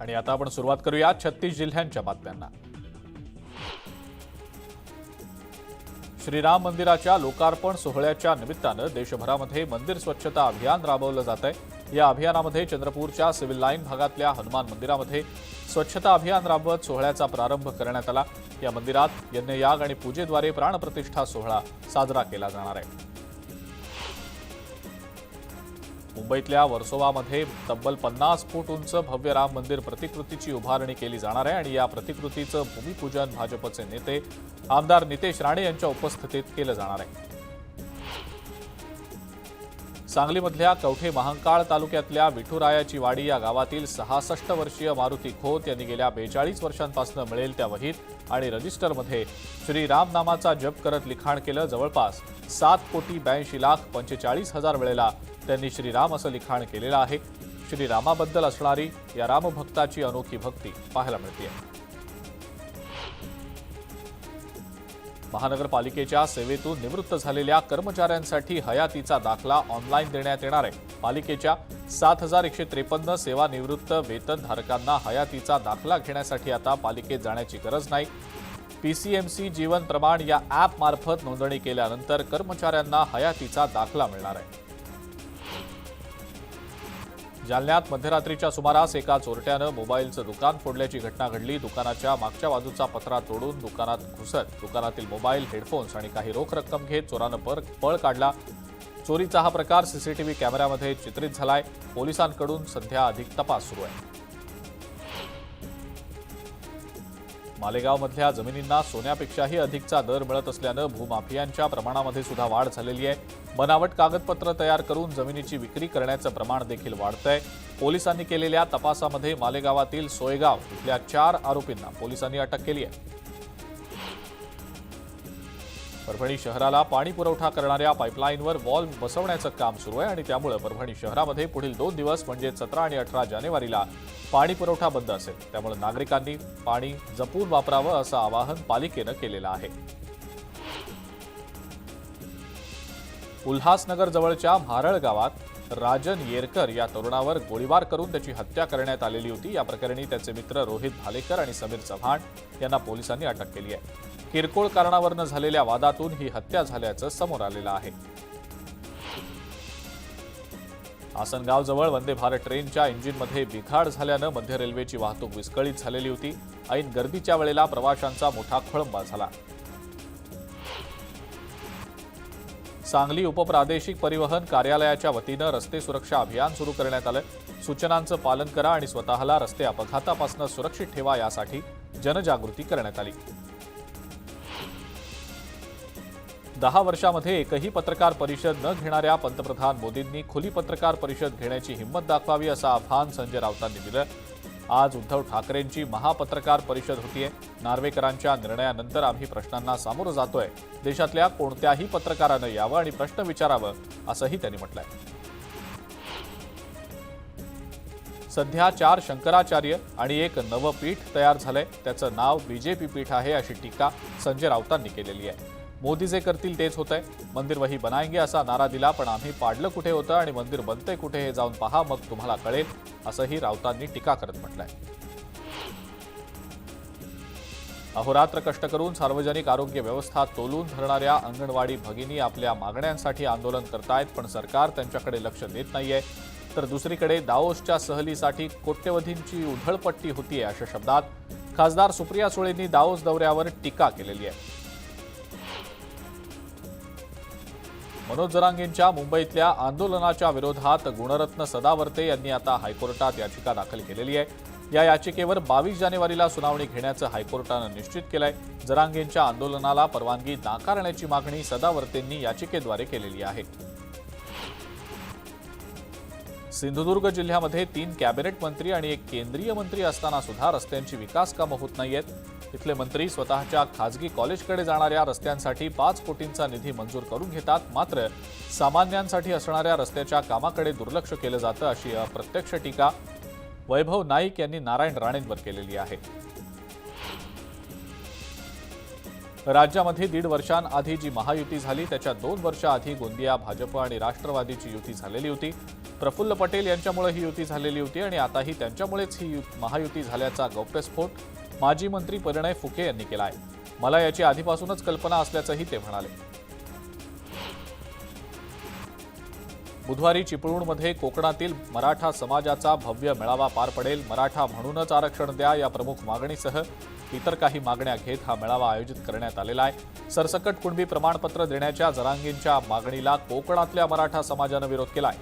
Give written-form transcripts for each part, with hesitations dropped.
आणि आता आपण सुरुवात करूया 36 जिल्ह्यांच्या बातम्यांना। श्रीराम मंदिराच्या लोकार्पण सोहळ्याच्या निमित्तानं देशभरामध्ये मंदिर स्वच्छता अभियान राबवलं जात आहे। या अभियानामध्ये चंद्रपूरच्या सिव्हिल लाईन भागातल्या हनुमान मंदिरामध्ये स्वच्छता अभियान राबवत सोहळ्याचा प्रारंभ करण्यात आला। या मंदिरात यज्ञयाग आणि पूजेद्वारे प्राणप्रतिष्ठा सोहळा साजरा केला जाणार आहे। मुंबईतल्या वर्सोवामध्ये तब्बल 50 फूट उंच भव्य राम मंदिर प्रतिकृतीची उभारणी केली जाणार आहे आणि या प्रतिकृतीचं भूमिपूजन भाजपचे नेते आमदार नितेश राणे यांच्या उपस्थितीत केलं जाणार आहे। सांगलीमधल्या कवठे महांकाळ तालुक्यातल्या विठुरायाची वाडी या गावातील 66 वर्षीय मारुती खोत यांनी गेल्या 42 वर्षांपासून मिळेल त्या वहीत आणि रजिस्टरमध्ये श्रीराम नामाचा जप करत लिखाण केलं। जवळपास 7,82,45,00,000 वेळेला त्यांनी श्रीराम असं लिखाण केलेलं आहे। श्रीरामाबद्दल असणारी या रामभक्ताची अनोखी भक्ती पाहायला मिळते। महानगरपालिकेच्या सेवेतून निवृत्त झालेल्या कर्मचाऱ्यांसाठी हयातीचा दाखला ऑनलाईन देण्यात येणार आहे। पालिकेच्या 7,153 सेवानिवृत्त वेतनधारकांना हयातीचा दाखला घेण्यासाठी आता पालिकेत जाण्याची गरज नाही। पीसीएमसी जीवन प्रमाण या ॲप मार्फत नोंदणी केल्यानंतर कर्मचाऱ्यांना हयातीचा दाखला मिळणार आहे। जालन्यात मध्यरात्रीच्या सुमारास एका चोरट्यानं मोबाईलचं दुकान फोडल्याची घटना घडली। दुकानाच्या मागच्या बाजूचा पत्रा तोडून दुकानात घुसत दुकानातील मोबाईल, हेडफोन्स आणि काही रोख रक्कम घेत चोरानं पळ काढला। चोरीचा हा प्रकार सीसीटीव्ही कॅमेऱ्यामध्ये चित्रित झालाय। पोलिसांकडून सध्या अधिक तपास सुरू आहे। मालेगावमधल्या जमिनींना सोन्यापेक्षाही अधिकचा दर मिळत असल्यानं भूमाफियांच्या प्रमाणामध्ये सुद्धा वाढ झालेली आहे। बनावट कागदपत्र तयार करून जमिनीची विक्री करण्याचं प्रमाण देखील वाढतंय। पोलिसांनी केलेल्या तपासामध्ये मालेगावातील सोयगाव इथल्या 4 आरोपींना पोलिसांनी अटक केली आहे। परभणी शहराला पाणी पुरवठा करणाऱ्या पाईपलाईनवर वॉल बसवण्याचं काम सुरू आहे आणि त्यामुळे परभणी शहरामध्ये पुढील 2 दिवस म्हणजे 17 आणि 18 जानेवारीला पाणी पुरवठा बंद असेल। त्यामुळे नागरिकांनी पाणी जपून वापरावं असं आवाहन पालिकेनं केलेलं आहे। उल्हासनगर जवळच्या म्हारळ गावात राजन येरकर या तरुणावर गोळीबार करून त्याची हत्या करण्यात आलेली होती। या प्रकरणी त्याचे मित्र रोहित भालेकर आणि समीर चव्हाण यांना पोलिसांनी अटक केली आहे। किरकोळ कारणावरून झालेल्या वादातून ही हत्या झाल्याचं समोर आलेलं आहे। आसनगावजवळ वंदे भारत ट्रेनच्या इंजिनमध्ये बिघाड झाल्यानं मध्य रेल्वेची वाहतूक विस्कळीत झालेली होती। ऐन गर्दीच्या वेळेला प्रवाशांचा मोठा खोळंबा झाला। सांगली उपप्रादेशिक परिवहन कार्यालयाच्या वतीनं रस्ते सुरक्षा अभियान सुरू करण्यात आलं। सूचनांचं पालन करा आणि स्वतःला रस्ते अपघातापासून सुरक्षित ठेवा यासाठी जनजागृती करण्यात आली। 10 वर्षांमध्ये एकही पत्रकार परिषद न घेणाऱ्या पंतप्रधान मोदींनी खुली पत्रकार परिषद घेण्याची हिंमत दाखवावी असं आव्हान संजय राऊतांनी दिलं। आज उद्धव ठाकरेंची महापत्रकार परिषद होतीये। नार्वेकरांच्या निर्णयानंतर आम्ही प्रश्नांना सामोरं जातोय। देशातल्या कोणत्याही पत्रकारानं यावं आणि प्रश्न विचारावं असंही त्यांनी म्हटलंय। सध्या 4 शंकराचार्य आणि एक नवपीठ तयार झालंय। त्याचं नाव बीजेपी पीठ आहे अशी टीका संजय राऊतांनी केलेली आहे। मोदी जे करतील तेच होतंय। मंदिर वही बनाएंगे असा नारा दिला, पण आम्ही पाडलं कुठे होतं आणि मंदिर बनतंय कुठे हे जाऊन पहा, मग तुम्हाला कळेल असंही राऊतांनी टीका करत म्हटलंय। अहोरात्र कष्ट करून सार्वजनिक आरोग्य व्यवस्था तोलून धरणाऱ्या अंगणवाडी भगिनी आपल्या मागण्यांसाठी आंदोलन करतायत, पण सरकार त्यांच्याकडे लक्ष देत नाहीये। तर दुसरीकडे दाओसच्या सहलीसाठी कोट्यवधींची उधळपट्टी होतीये अशा शब्दात खासदार सुप्रिया सुळेंनी दाओस दौऱ्यावर टीका केलेली आहे। मनोज जरांगेंच्या मुंबईतल्या आंदोलनाच्या विरोधात गुणरत्न सदावर्ते यांनी आता हायकोर्टात याचिका दाखल केलेली आहे। या याचिकेवर 22 जानेवारीला सुनावणी घेण्याचं हायकोर्टानं निश्चित केलंय। जरांगेंच्या आंदोलनाला परवानगी नाकारण्याची मागणी सदावर्तेंनी याचिकेद्वारे केलेली आहे। सिंधुदुर्ग जिल्ह्यामध्ये 3 कॅबिनेट मंत्री आणि 1 केंद्रीय मंत्री असताना सुद्धा रस्त्यांची विकास कामं होत नाहीयेत। इथले मंत्री स्वतःच्या खाजगी कॉलेजकडे जाणाऱ्या रस्त्यांसाठी 5 कोटींचा निधी मंजूर करून घेतात, मात्र सामान्यांसाठी असणाऱ्या रस्त्याच्या कामाकडे दुर्लक्ष केलं जातं अशी अप्रत्यक्ष टीका वैभव नाईक यांनी नारायण राणेंवर केलेली आहे। राज्यामध्ये 1.5 वर्षांआधी जी महायुती झाली त्याच्या 2 वर्षाआधी गोंदिया भाजप आणि राष्ट्रवादीची युती झालेली होती। प्रफुल्ल पटेल यांच्यामुळे ही युती झालेली होती आणि आताही त्यांच्यामुळेच ही महायुती झाल्याचा गौप्यस्फोट माजी मंत्री परिणय फुके यांनी केला आहे. मला याची आधीपासूनच कल्पना असल्याचंही ते म्हणाले. बुधवारी चिपळूणमध्ये कोकणातील मराठा समाजाचा भव्य मेळावा पार पडेल. मराठा म्हणूनच आरक्षण द्या या प्रमुख मागणीसह इतर काही मागण्या घेत हा मेळावा आयोजित करण्यात आलेला आहे. सरसकट कुणबी प्रमाणपत्र देण्याच्या जरांगींच्या मागणीला कोकणातल्या मराठा समाजानं विरोध केलाय.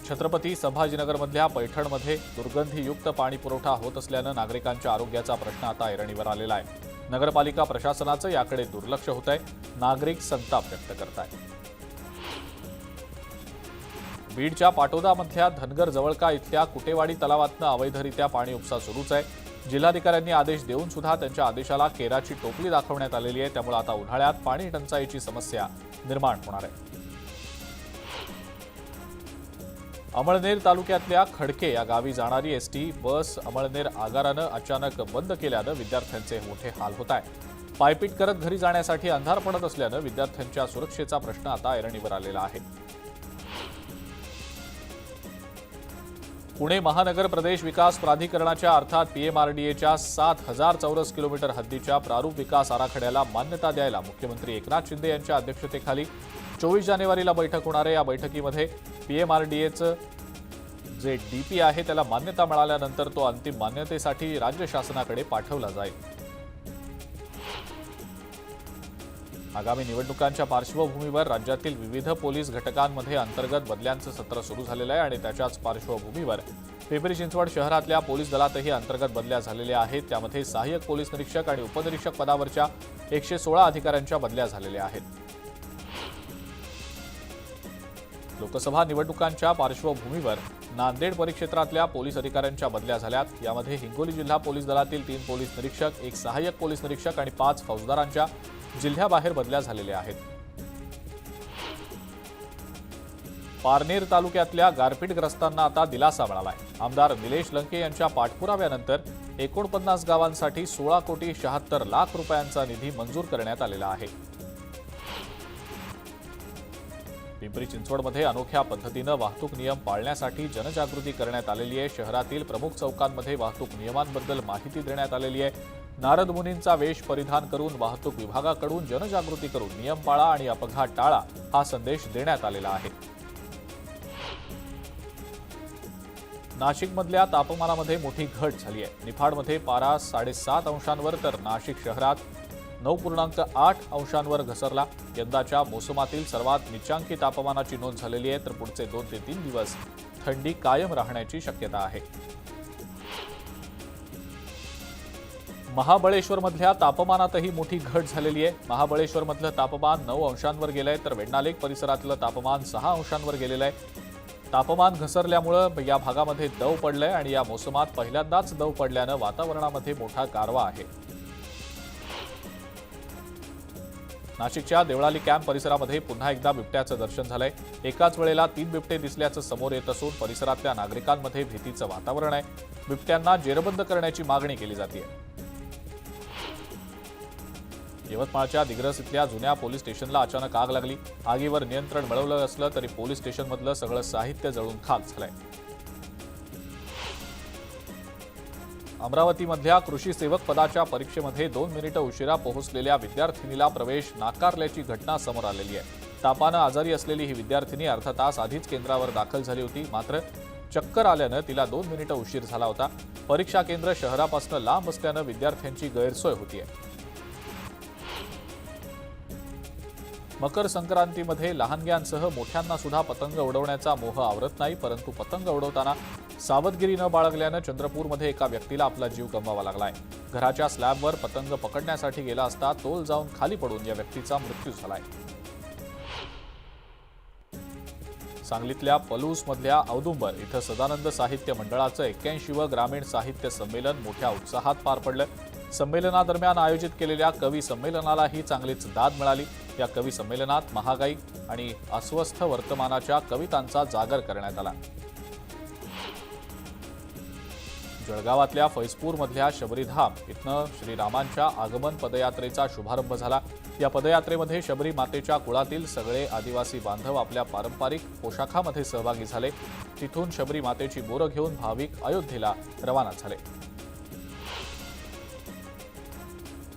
छत्रपती संभाजीनगरमधल्या पैठणमध्ये दुर्गंधीयुक्त पाणी पुरवठा होत असल्यानं नागरिकांच्या आरोग्याचा प्रश्न आता ऐरणीवर आलेला आहे. नगरपालिका प्रशासनाचं याकडे दुर्लक्ष होत आहे. नागरिक संताप व्यक्त करत आहेत. बीडच्या पाटोदामधल्या धनगर जवळका इथल्या कुटेवाडी तलावातनं अवैधरित्या पाणी उपसा सुरूच आहे. जिल्हाधिकाऱ्यांनी आदेश देऊन सुद्धा त्यांच्या आदेशाला केराची टोपली दाखवण्यात आलेली आहे. त्यामुळे आता उन्हाळ्यात पाणी टंचाईची समस्या निर्माण होणार आहे. अमळनेर तालुक्यातल्या खडके या गावी जाणारी एसटी बस अमळनेर आगारानं अचानक बंद केल्यानं विद्यार्थ्यांचे मोठे हाल होत आहे. पायपीट करत घरी जाण्यासाठी अंधार पडत असल्यानं विद्यार्थ्यांच्या सुरक्षेचा प्रश्न आता ऐरणीवर आलेला आहे. पुणे महानगर प्रदेश विकास प्राधिकरणाच्या अर्थात पीएमआरडीएच्या 7,000 चौरस किलोमीटर हद्दीच्या प्रारूप विकास आराखड्याला मान्यता द्यायला मुख्यमंत्री एकनाथ शिंदे यांच्या अध्यक्षतेखाली 24 जानेवारीला बैठक होणार आहे. या बैठकीमध्ये पीएमआरडीएचं जे डीपी आहे त्याला मान्यता मिळाल्यानंतर तो अंतिम मान्यतेसाठी राज्य शासनाकडे पाठवला जाईल. आगामी निवडणुकांच्या पार्श्वभूमीवर राज्यातील विविध पोलीस घटकांमध्ये अंतर्गत बदल्यांचं सत्र सुरू झालेलं आहे आणि त्याच्याच पार्श्वभूमीवर पिंपरी चिंचवड शहरातल्या पोलीस दलातही अंतर्गत बदल्या झालेल्या आहेत. त्यामध्ये सहाय्यक पोलीस निरीक्षक आणि उपनिरीक्षक पदावरच्या 116 अधिकाऱ्यांच्या बदल्या झालेल्या आहेत. लोकसभा निवडणुकांच्या पार्श्वभूमीवर नांदेड परिक्षेत्रातल्या पोलीस अधिकाऱ्यांच्या बदल्या झाल्यात. यामध्ये हिंगोली जिल्हा पोलीस दलातील 3 पोलीस निरीक्षक, 1 सहाय्यक पोलीस निरीक्षक आणि 5 फौजदारांच्या जिल्ह्याबाहेर बदल्या झालेल्या आहेत. पारनेर तालुक्यातल्या गारपीटग्रस्तांना आता दिलासा मिळालाय. आमदार निलेश लंके यांच्या पाठपुराव्यानंतर 49 गावांसाठी 16,76,00,000 रुपयांचा निधी मंजूर करण्यात आलेला आहे. पिंपरी चिंचवडमध्ये अनोख्या पद्धतीनं वाहतूक नियम पाळण्यासाठी जनजागृती करण्यात आलेली आहे. शहरातील प्रमुख चौकांमध्ये वाहतूक नियमांबद्दल माहिती देण्यात आलेली आहे. नारद मुनींचा वेश परिधान करून वाहतूक विभागाकडून जनजागृती करून नियम पाळा आणि अपघात टाळा हा संदेश देण्यात आलेला आहे. नाशिकमधल्या तापमानामध्ये मोठी घट झाली आहे. निफाडमध्ये पारा 7.5 अंशांवर तर नाशिक शहरात 9.8 अंशांवर घसरला. यंदाच्या मोसमातील सर्वात निचांकी तापमानाची नोंद झालेली आहे. तर पुढचे 2 ते 3 दिवस थंडी कायम राहण्याची शक्यता आहे. महाबळेश्वरमधल्या तापमानातही मोठी घट झालेली आहे. महाबळेश्वरमधलं तापमान 9 अंशांवर गेलंय तर वेण्णालेक परिसरातलं तापमान 6 अंशांवर गेलेलं आहे. तापमान घसरल्यामुळं या भागामध्ये दव पडलंय आणि या मोसमात पहिल्यांदाच दव पडल्यानं वातावरणामध्ये मोठा गारवा आहे. नाशिकच्या देवळाली कॅम्प परिसरामध्ये पुन्हा एकदा बिबट्याचं दर्शन झालंय. एकाच वेळेला 3 बिबटे दिसल्याचं समोर येत असून परिसरातल्या नागरिकांमध्ये भीतीचं वातावरण आहे. बिबट्यांना जेरबंद करण्याची मागणी केली जाते. यवतमाळच्या दिग्रस इथल्या जुन्या पोलीस स्टेशनला अचानक आग लागली. आगीवर नियंत्रण मिळवलं असलं तरी पोलीस स्टेशनमधलं सगळं साहित्य जळून खाक झालंय. अमरावतीमधल्या कृषी सेवक पदाच्या परीक्षेमध्ये 2 मिनिटं उशिरा पोहोचलेल्या विद्यार्थिनीला प्रवेश नाकारल्याची घटना समोर आलेली आहे. तापानं आजारी असलेली ही विद्यार्थिनी अर्धा तास आधीच केंद्रावर दाखल झाली होती. मात्र चक्कर आल्यानं तिला 2 मिनिटं उशीर झाला होता. परीक्षा केंद्र शहरापासून लांब असल्यानं विद्यार्थ्यांची गैरसोय होतीये. मकर संक्रांतीमध्ये लहानग्यांसह मोठ्यांना सुद्धा पतंग उडवण्याचा मोह आवरत नाही. परंतु पतंग उडवताना सावधगिरी न बाळगल्यानं चंद्रपूरमध्ये एका व्यक्तीला आपला जीव गमवावा लागलाय. घराच्या स्लॅबवर पतंग पकडण्यासाठी गेला असता तोल जाऊन खाली पडून या व्यक्तीचा मृत्यू झालाय. सांगलीतल्या पलूसमधल्या औदुंबर इथं सदानंद साहित्य मंडळाचं 81वं ग्रामीण साहित्य संमेलन मोठ्या उत्साहात पार पडलं. संमेलनादरम्यान आयोजित केलेल्या कवी संमेलनालाही चांगलीच दाद मिळाली. या कवी संमेलनात महागाई आणि अस्वस्थ वर्तमानाच्या कवितांचा जागर करण्यात आला. जळगावातल्या फैजपूरमधल्या शबरीधाम इथनं श्रीरामांच्या आगमन पदयात्रेचा शुभारंभ झाला. या पदयात्रेमध्ये शबरी मातेच्या कुळातील सगळे आदिवासी बांधव आपल्या पारंपरिक पोशाखामध्ये सहभागी झाले। तिथून शबरी मातेची बोरं घेऊन भाविक अयोध्येला रवाना झाले।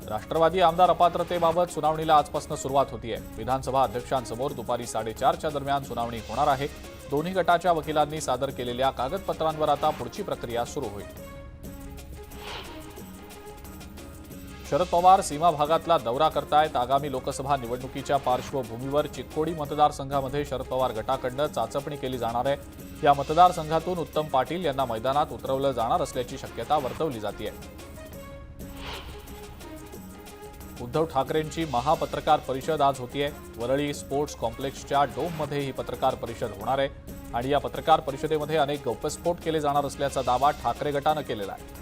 राष्ट्रवादी आमदार अपात्रतेबाबत सुनावणीला आजपासून सुरुवात होतीये। विधानसभा अध्यक्षांसमोर दुपारी 4:30च्या दरम्यान सुनावणी होणार आहे। दोन्ही गटाच्या वकिलांनी सादर केलेल्या कागदपत्रांवर आता पुढची प्रक्रिया सुरू होईल। शरद पवार सीमा भागातला दौरा करतायत। आगामी लोकसभा निवडणुकीच्या पार्श्वभूमीवर चिक्कोडी मतदारसंघामध्ये शरद पवार गटाकडून चाचपणी केली जाणार आहे। या मतदारसंघातून उत्तम पाटील यांना मैदानात उतरवलं जाणार असल्याची शक्यता वर्तवली जाते। उद्धव ठाकरेंची महापत्रकार परिषद आज होतीये। वरळी स्पोर्ट्स कॉम्प्लेक्सच्या डोममध्ये ही पत्रकार परिषद होणार आहे आणि या पत्रकार परिषदेमध्ये अनेक गौप्यस्फोट केले जाणार असल्याचा दावा ठाकरे गटानं केलेला आहे।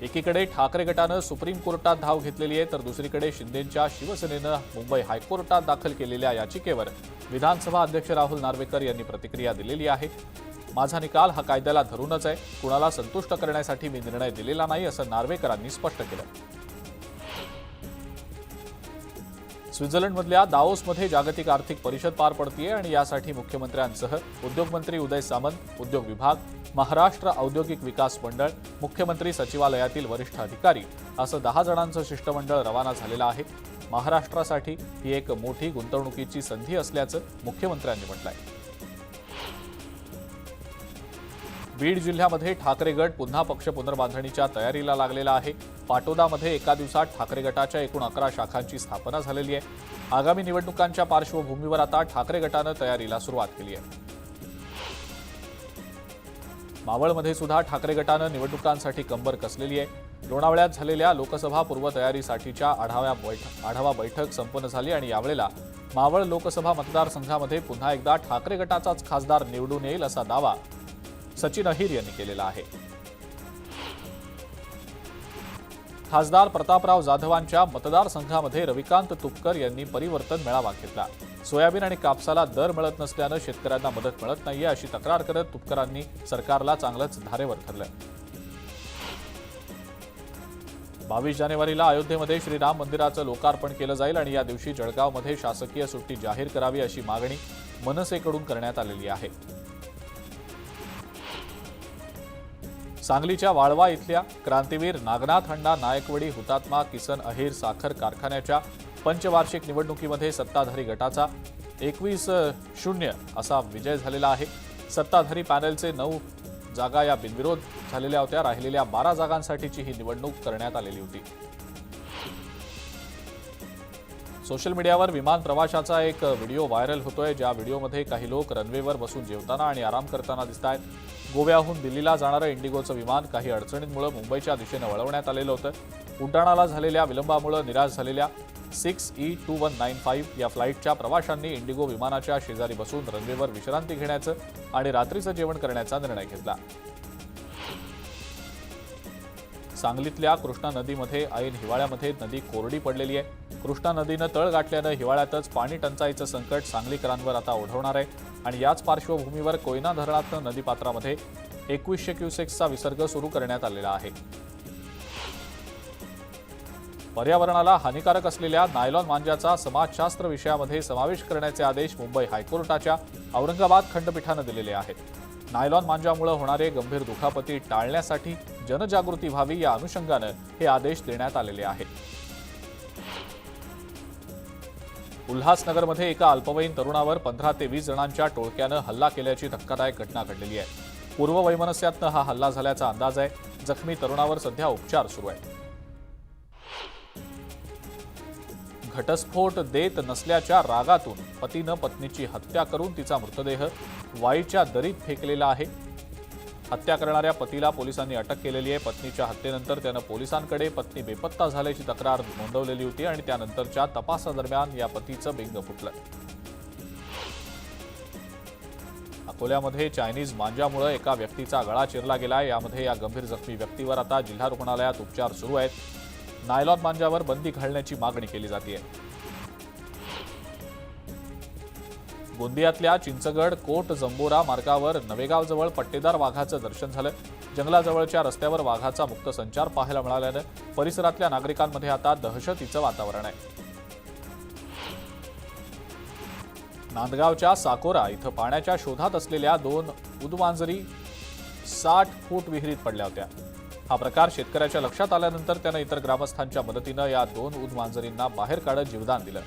एकीकडे ठाकरे गटानं सुप्रीम कोर्टात धाव घेतलेली आहे, तर दुसरीकडे शिंदेंच्या शिवसेनेनं मुंबई हायकोर्टात दाखल केलेल्या याचिकेवर विधानसभा अध्यक्ष राहुल नार्वेकर यांनी प्रतिक्रिया दिलेली आहे। माझा निकाल हा कायद्याला धरूनच आहे, कुणाला संतुष्ट करण्यासाठी मी निर्णय दिलेला नाही, असं नार्वेकरांनी स्पष्ट केलं। स्वित्झर्लंडमधल्या दाओसमध्ये जागतिक आर्थिक परिषद पार पडतीये आणि यासाठी मुख्यमंत्र्यांसह उद्योगमंत्री उदय सामंत, उद्योग विभाग, महाराष्ट्र औद्योगिक विकास मंडळ, मुख्यमंत्री सचिवालयातील वरिष्ठ अधिकारी असं 10 जणांचं शिष्टमंडळ रवाना झालेलं आहे। महाराष्ट्रासाठी ही एक मोठी गुंतवणुकीची संधी असल्याचं मुख्यमंत्र्यांनी म्हटलंय। बीड जिल्ह्यामध्ये ठाकरे गट पुन्हा पक्ष पुनर्बांधणीच्या तयारीला लागलेला आहे। पाटोदामध्ये एका दिवसात ठाकरे गटाच्या एकूण 11 शाखांची स्थापना झालेली आहे। आगामी निवडणुकांच्या पार्श्वभूमीवर आता ठाकरे गटानं तयारीला सुरुवात केली आहे। मावळमध्ये सुद्धा ठाकरे गटानं निवडणुकांसाठी कंबर कसलेली आहे। लोणावळ्यात झालेल्या लोकसभा पूर्वतयारीसाठीच्या आढावा बैठक संपन्न झाली आणि यावेळेला मावळ लोकसभा मतदारसंघामध्ये पुन्हा एकदा ठाकरे गटाचाच खासदार निवडून येईल असा दावा सचिन अहिर यांनी केलेला आहे। खासदार प्रतापराव जाधवांच्या मतदारसंघामध्ये रविकांत तुपकर यांनी परिवर्तन मेळावा घेतला। सोयाबीन आणि कापसाला दर मिळत नसल्यानं शेतकऱ्यांना मदत मिळत नाहीये अशी तक्रार करत तुपकरांनी सरकारला चांगलंच धारेवर धरलं। 22 जानेवारीला अयोध्येमध्ये श्रीराम मंदिराचं लोकार्पण केलं जाईल आणि या दिवशी जळगावमध्ये शासकीय सुट्टी जाहीर करावी अशी मागणी मनसेकडून करण्यात आलेली आहे। सांगलीच्या वाळवा इथल्या क्रांतीवीर नागनाथ अण्णा नायकवडी हुतात्मा किसन अहिर साखर कारखान्याच्या पंचवार्षिक निवडणुकीमध्ये सत्ताधारी गटाचा 21-0 असा विजय झालेला आहे। सत्ताधारी पॅनेलचे 9 जागा या बिनविरोध झालेल्या होत्या। राहिलेल्या 12 जागांसाठीची ही निवडणूक करण्यात आलेली होती। सोशल मीडियावर विमान प्रवासाचा एक व्हिडिओ व्हायरल होतोय, ज्या व्हिडिओमध्ये काही लोक रनवेवर बसून जेवताना आणि आराम करताना दिसतायत। गोव्याहून दिल्लीला जाणारं इंडिगोचं विमान काही अडचणींमुळे मुंबईच्या दिशेने वळवण्यात आलेलं होतं। उड्डाणाला झालेल्या विलंबामुळे निराश झालेल्या 6E2195 या फ्लाईटच्या प्रवाशांनी इंडिगो विमानाच्या शेजारी बसून रनवेवर विश्रांती घेण्याचं आणि रात्रीचं जेवण करण्याचा निर्णय घेतला। सांगलीतल्या कृष्णा नदीमध्ये ऐन हिवाळ्यामध्ये नदी कोरडी पडलेली आहे। कृष्णा नदीनं तळ गाठल्यानं हिवाळ्यातच पाणी टंचाईचं संकट सांगलीकरांवर आता ओढवणार आहे आणि याच पार्श्वभूमीवर कोयना धरणातनं नदीपात्रामध्ये 2100 क्युसेक्सचा विसर्ग सुरू करण्यात आलेला आहे। पर्यावरणाला हानिकारक असलेल्या नायलॉन मांजाचा समाजशास्त्र विषयामध्ये समावेश करण्याचे आदेश मुंबई हायकोर्टाच्या औरंगाबाद खंडपीठानं दिलेले आहेत। नायलॉन मांजामुळे होणारे गंभीर दुखापती टाळण्यासाठी जनजागृती व्हावी या अनुषंगानं हे आदेश देण्यात आलेले आहेत। उल्हासनगरमध्ये एका अल्पवयीन तरुणावर 15 ते 20 जणांच्या टोळक्यानं हल्ला केल्याची धक्कादायक घटना घडलेली आहे। पूर्ववैमनस्यातनं हा हल्ला झाल्याचा अंदाज आहे। जखमी तरुणावर सध्या उपचार सुरू आहेत। घटस्फोट देत नसल्याच्या रागातून पतीनं पत्नीची हत्या करून तिचा मृतदेह वाईच्या दरीत फेकलेला आहे। हत्या करणाऱ्या पतीला पोलिसांनी अटक केलेली आहे। पत्नीच्या हत्येनंतर त्यानं पोलिसांकडे पत्नी बेपत्ता झाल्याची तक्रार नोंदवलेली होती आणि त्यानंतरच्या तपासादरम्यान या पतीचं बिंग फुटलं। अकोल्यामध्ये चायनीज मांजामुळे एका व्यक्तीचा गळा चिरला गेलाय। यामध्ये या गंभीर जखमी व्यक्तीवर आता जिल्हा रुग्णालयात उपचार सुरू आहेत। नायलॉन मांजावर बंदी घालण्याची मागणी केली जाते। गोंदियातल्या चिंचगड कोट जंबोरा मार्गावर नवेगावजवळ पट्टेदार वाघाचं दर्शन झालं. जंगलाजवळच्या रस्त्यावर वाघाचा मुक्त संचार पाहायला मिळाल्यानं परिसरातल्या नागरिकांमध्ये आता दहशतीचं वातावरण आहे. नांदगावच्या साकोरा इथं पाण्याच्या शोधात असलेल्या 2 उदमांजरी 60 फूट विहिरीत पडल्या होत्या. हा प्रकार शेतकऱ्याच्या लक्षात आल्यानंतर त्यानं इतर ग्रामस्थांच्या मदतीनं या 2 उदमांजरींना बाहेर काढत जीवदान दिलं.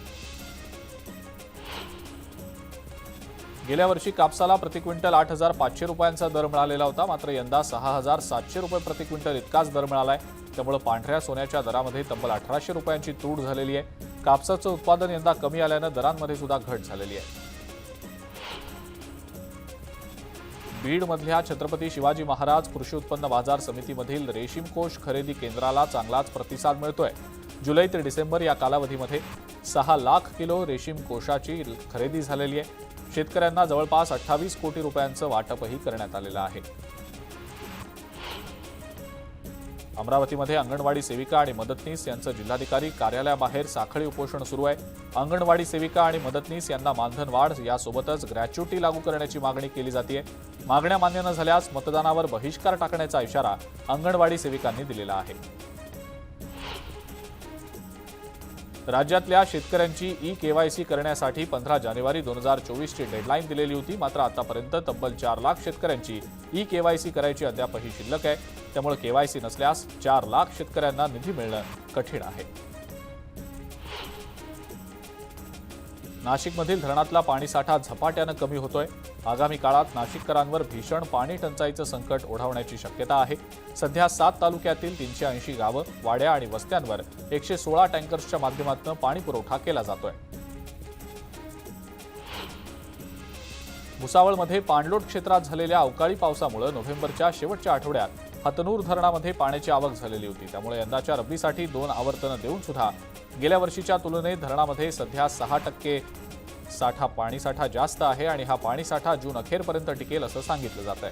गेल्या वर्षी कापसाला प्रति क्विंटल 8,500 रुपयांचा दर मिळालेला होता. मात्र यंदा 6,700 रुपये प्रति क्विंटल इतकाच दर मिळालाय. त्यामुळे पांढऱ्या सोन्याच्या दरामध्ये तब्बल 1,800 रुपयांची तूट झालेली आहे. कापसाचं उत्पादन यंदा कमी आल्यानं दरांमध्ये सुद्धा घट झालेली आहे. बीडमधल्या छत्रपती शिवाजी महाराज कृषी उत्पन्न बाजार समितीमधील रेशीम कोष खरेदी केंद्राला चांगलाच प्रतिसाद मिळतोय. जुलै ते डिसेंबर या कालावधीमध्ये 6 लाख किलो रेशीम कोषाची खरेदी झालेली आहे. शेतकऱ्यांना जवळपास 28 कोटी रुपयांचं वाटपही करण्यात आलेलं आहे. अमरावतीमध्ये अंगणवाडी सेविका आणि मदतनीस यांचं जिल्हाधिकारी कार्यालयाबाहेर साखळी उपोषण सुरू आहे. अंगणवाडी सेविका आणि मदतनीस यांना मानधन वाढ यासोबतच ग्रॅच्युटी लागू करण्याची मागणी केली जाते. मागण्या मान्य न झाल्यास मतदानावर बहिष्कार टाकण्याचा इशारा अंगणवाडी सेविकांनी दिलेला आहे. राज्यातल्या शेतकऱ्यांची ई-केवायसी करण्यासाठी 15 जानेवारी 2024 ची डेडलाईन दिलेली होती. मात्र आतापर्यंत तब्बल 4 लाख शेतकऱ्यांची ई-केवायसी करायची अद्यापही शिल्लक आहे. त्यामुळे केवायसी नसल्यास 4 लाख शेतकऱ्यांना निधी मिळणं कठीण आहे. नाशिकमधील धरणातला पाणीसाठा झपाट्यानं कमी होतोय. आगामी काळात नाशिककरांवर भीषण पाणी टंचाईचं संकट ओढवण्याची शक्यता आहे. सध्या 7 तालुक्यातील 380 गावं, वाड्या आणि वस्त्यांवर 116 टँकर्सच्या माध्यमातून पाणी पुरवठा केला जातोय. भुसावळमध्ये पाणलोट क्षेत्रात झालेल्या अवकाळी पावसामुळे नोव्हेंबरच्या शेवटच्या आठवड्यात हतनूर धरणामध्ये पाण्याची आवक झालेली होती. त्यामुळे यंदाच्या रब्बीसाठी 2 आवर्तनं देऊन सुद्धा गेल्या वर्षीच्या तुलनेत धरणामध्ये सध्या 6% पाणीसाठा जास्त आहे आणि हा पाणीसाठा जून अखेरपर्यंत टिकेल असं सांगितलं जात आहे.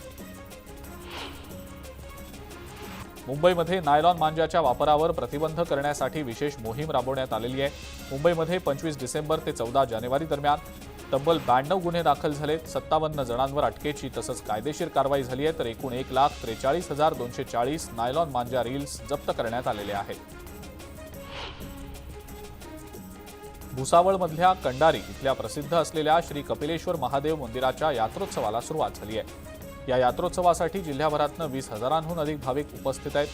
मुंबईमध्ये नायलॉन मांजाच्या वापरावर प्रतिबंध करण्यासाठी विशेष मोहीम राबवण्यात आलेली आहे. मुंबईमध्ये 25 डिसेंबर ते 14 जानेवारी दरम्यान तब्बल 92 गुन्हे दाखल झालेत. 57 जणांवर अटकेची तसंच कायदेशीर कारवाई झाली आहे. तर एकूण 1,43,240 नायलॉन मांजा रील्स जप्त करण्यात आलेले आहेत. भुसावळमधल्या कंडारी इथल्या प्रसिद्ध असलेल्या श्री कपिलेश्वर महादेव मंदिराच्या यात्रोत्सवाला सुरुवात झाली आहे. या यात्रोत्सवासाठी जिल्ह्याभरातनं 20,000हून अधिक भाविक उपस्थित आहेत.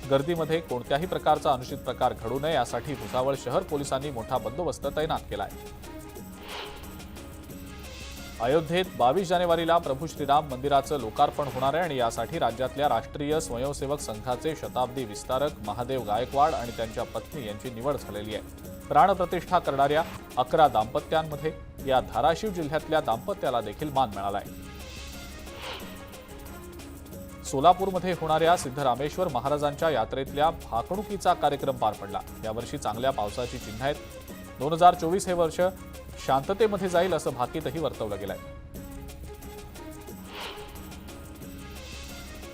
गर्दीमध्ये कोणत्याही प्रकारचा अनुचित प्रकार घडू नये यासाठी भुसावळ शहर पोलिसांनी मोठा बंदोबस्त तैनात केला आहे. अयोध्येत 22 जानेवारीला प्रभू श्रीराम मंदिराचं लोकार्पण होणार आहे आणि यासाठी राज्यातल्या राष्ट्रीय स्वयंसेवक संघाचे शताब्दी विस्तारक महादेव गायकवाड आणि त्यांच्या पत्नी यांची निवड झालेली आहे. प्राणप्रतिष्ठा करणाऱ्या 11 दाम्पत्यांमध्ये या धाराशिव जिल्ह्यातल्या दाम्पत्याला देखील मान मिळालाय. सोलापूरमध्ये होणाऱ्या सिद्धरामेश्वर महाराजांच्या यात्रेतल्या भाकणुकीचा कार्यक्रम पार पडला. यावर्षी चांगल्या पावसाची चिन्ह आहेत. 2024 हे वर्ष शांततेमध्ये जाईल असं भाकीतही वर्तवलं गेलंय.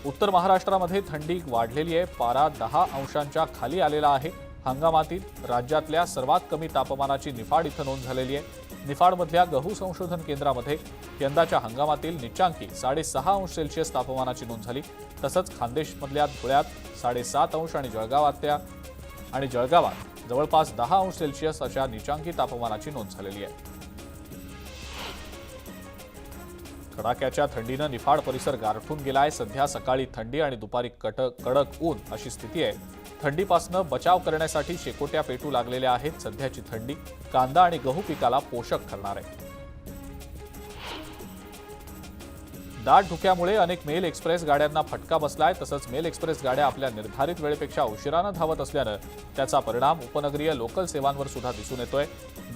उत्तर महाराष्ट्रामध्ये थंडी वाढलेली आहे. पारा 10 अंशांच्या खाली आलेला आहे. हंगामातील राज्यातल्या सर्वात कमी तापमानाची निफाड इथं नोंद झालेली आहे. निफाडमधल्या गहू संशोधन केंद्रामध्ये यंदाच्या हंगामातील निचांकी 6.5 अंश सेल्सिअस तापमानाची नोंद झाली. तसंच खानदेशमधल्या धुळ्यात 7.5 अंश आणि जळगावात जवळपास 10 अंश सेल्सिअस अशा निचांकी तापमानाची नोंद झालेली आहे. कडाक्याच्या थंडीनं निफाड परिसर गारठून गेलाय. सध्या सकाळी थंडी आणि दुपारी कडक ऊन अशी स्थिती आहे. थंडीपासून बचाव करण्यासाठी शेकोट्या पेटू लागलेल्या आहेत. सध्याची थंडी कांदा आणि गहू पिकाला पोषक ठरणार आहे. दाट धुक्यामुळे अनेक मेल एक्सप्रेस गाड्यांना फटका बसलाय. तसंच मेल एक्सप्रेस गाड्या आपल्या निर्धारित वेळेपेक्षा उशिरानं धावत असल्यानं त्याचा परिणाम उपनगरीय लोकल सेवांवर सुद्धा दिसून येतोय.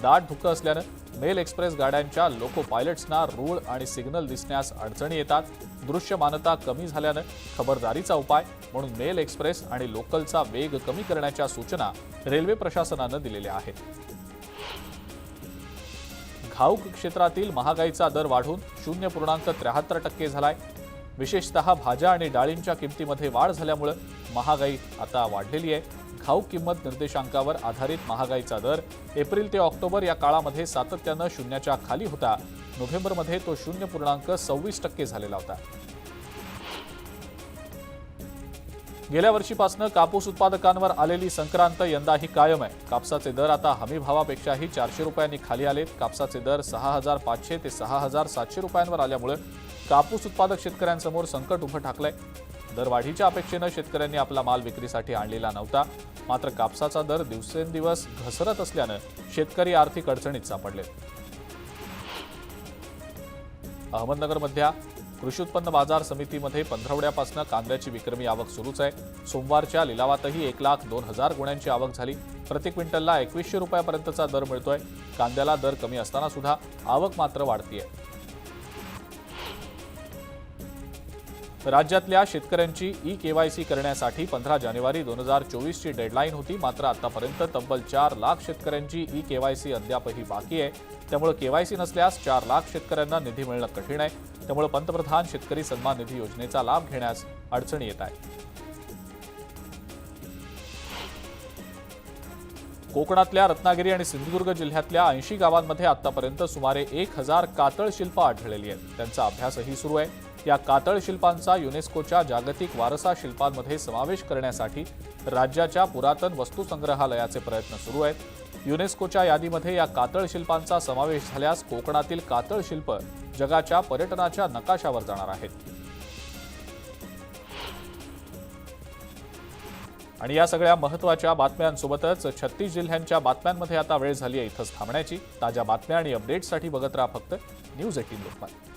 दाट धुकं असल्यानं मेल एक्सप्रेस गाड्यांच्या लोको पायलट्सना रूळ आणि सिग्नल दिसण्यास अडचणी येतात. दृश्यमानता कमी झाल्यानं खबरदारीचा उपाय म्हणून मेल एक्सप्रेस आणि लोकलचा वेग कमी करण्याच्या सूचना रेल्वे प्रशासनानं दिलेल्या आहेत. घाऊक क्षेत्रातील महागाईचा दर वाढून 0.73% झालाय. विशेषतः भाज्या आणि डाळींच्या किमतीमध्ये वाढ झाल्यामुळे महागाई आता वाढलेली आहे. घाऊक किंमत निर्देशांकावर आधारित महागाईचा दर एप्रिल ते ऑक्टोबर या काळामध्ये सातत्यानं 0च्या खाली होता. नोव्हेंबरमध्ये तो 0.26% झालेला होता. गेल्या वर्षीपासून कापूस उत्पादकांवर आलेली संक्रांत यंदाही कायम आहे. कापसाचे दर आता हमी भावापेक्षाही 400 रुपयांनी खाली आलेत. कापसाचे दर 6,500 ते 6,700 रुपयांवर आल्यामुळे कापूस उत्पादक शेतकऱ्यांसमोर संकट उभं ठाकलंय. दरवाढीच्या अपेक्षेनं शेतकऱ्यांनी आपला माल विक्रीसाठी आणलेला नव्हता. मात्र कापसाचा दर दिवसेंदिवस घसरत असल्यानं शेतकरी आर्थिक अडचणीत सापडले. अहमदनगरमधल्या कृषी उत्पन्न बाजार समितीमध्ये पंधरवड्यापासून कांद्याची विक्रमी आवक सुरूच आहे. सोमवारच्या लिलावातही 1,02,000 गुण्यांची आवक झाली. प्रति क्विंटलला 2100 रुपयापर्यंतचा दर मिळतोय. कांद्याला दर कमी असताना सुद्धा आवक मात्र वाढतीये. राज्यातल्या शेतकऱ्यांची ई-केवायसी करण्यासाठी 15 जानेवारी 2024 ची डेडलाईन होती. मात्र आतापर्यंत तब्बल 4 लाख शेतकऱ्यांची ई-केवायसी अद्यापही बाकी आहे. त्यामुळे केवायसी नसल्यास 4 लाख शेतकऱ्यांना निधी मिळणं कठीण आहे. त्यामुळे पंतप्रधान शेतकरी सन्मान निधी योजनेचा लाभ घेण्यास अडचणी येत आहेत. कोकणातल्या रत्नागिरी आणि सिंधुदुर्ग जिल्ह्यातल्या 80 गावांमध्ये आतापर्यंत सुमारे 1000 कातळ शिल्पं आढळलेली आहेत. त्यांचा अभ्यासही सुरू आहे. या कातळ शिल्पांचा युनेस्कोच्या जागतिक वारसा शिल्पांमध्ये समावेश करण्यासाठी राज्याच्या पुरातन वस्तू संग्रहालयाचे प्रयत्न सुरू आहेत. युनेस्कोच्या यादीमध्ये या कातळ शिल्पांचा समावेश झाल्यास कोकणातील कातळ शिल्प जगाच्या पर्यटनाच्या नकाशावर जाणार आहेत. आणि या सगळ्या महत्त्वाच्या बातम्यांसोबतच 36 जिल्ह्यांच्या बातम्यांमध्ये आता वेळ झाली आहे इथंच थांबण्याची. ताज्या बातम्या आणि अपडेट्ससाठी बघत राहा फक्त न्यूज 18 लोकमत.